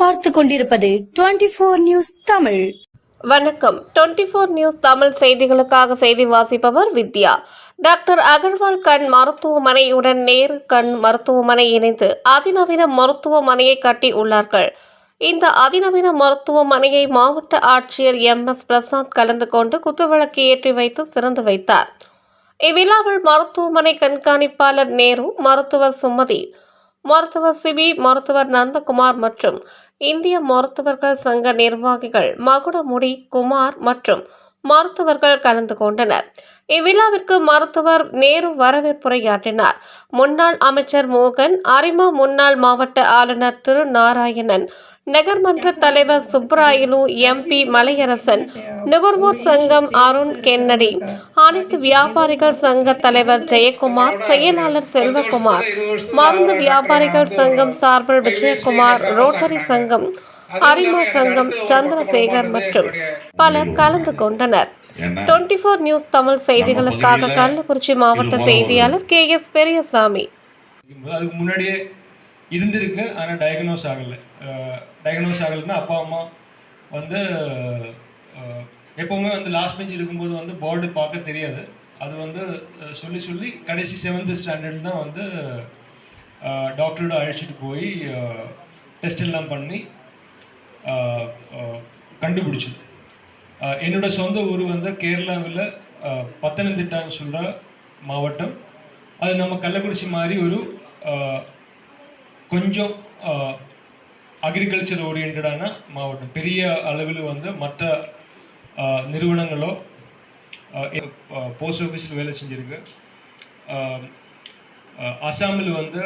பார்த்து கொண்டிருப்பது 24 நியூஸ் தமிழ். வணக்கம். 24 நியூஸ் தமிழ் செய்திகளுக்காக செய்தி வாசிப்பவர் வித்யா. டாக்டர் அகர்வால் கண் மருத்துவமனையுடன் நேரு கண் மருத்துவமனை இணைந்து அதிநவீன மருத்துவமனையை கட்டி உள்ளார்கள். இந்த அதிநவீன மருத்துவமனையை மாவட்ட ஆட்சியர் MS பிரசாத் கலந்து கொண்டு குத்துவிளக்கு ஏற்றி வைத்து திறந்து வைத்தார். இவ்விழாவில் மருத்துவமனை கண்காணிப்பாளர் நேரு, மருத்துவர் சுமதி, மருத்துவர் சிபி, மருத்துவர் நந்தகுமார் மற்றும் இந்திய மருத்துவர்கள் சங்க நிர்வாகிகள் மகுடமுடி குமார் மற்றும் மருத்துவர்கள் கலந்து கொண்டனர். இவ்விழாவிற்கு மருத்துவர் நேரு வரவேற்புரையாற்றினார். முன்னாள் அமைச்சர் மோகன், அரிமா, முன்னாள் மாவட்ட ஆளுநர் திரு நாராயணன், நகர்மன்ற தலைவர் சுப்ராயலு, MP மலையரசன், நுகர்வோர் சங்கம் அருண் கென்னடி, அனைத்து வியாபாரிகள் சங்க தலைவர் ஜெயக்குமார், செயலாளர் செல்வகுமார், மருந்து வியாபாரிகள் சங்கம் சார்பில் விஜயகுமார், ரோட்டரி சங்கம், அரிமா சங்கம் சந்திரசேகர் மற்றும் பலர் கலந்து கொண்டனர். 24 நியூஸ் தமிழ் செய்திகளுக்காக கள்ளக்குறிச்சி மாவட்ட செய்தியாளர் KS பெரியசாமி. அதுக்கு முன்னாடியே இருந்திருக்கு, ஆனால் டயக்னோஸ் ஆகலைன்னா அப்பா அம்மா வந்து எப்போவுமே வந்து லாஸ்ட் பெஞ்ச் இருக்கும்போது வந்து போர்டு பார்க்க தெரியாது. அது வந்து சொல்லி கடைசி 7th ஸ்டாண்டர்ட் தான் வந்து டாக்டரோட அழைச்சிட்டு போய் டெஸ்ட் எல்லாம் பண்ணி கண்டுபிடிச்சது. என்னோட சொந்த ஊர் வந்து கேரளாவில் பத்தனந்திட்டான்னு சொல்கிற மாவட்டம். அது நம்ம கள்ளக்குறிச்சி மாதிரி ஒரு கொஞ்சம் அக்ரிகல்ச்சர் ஓரியன்டான மாவட்டம். பெரிய அளவில் வந்து மற்ற நிறுவனங்களோ போஸ்ட் ஆஃபீஸில் வேலை செஞ்சுருக்கு. அசாமில் வந்து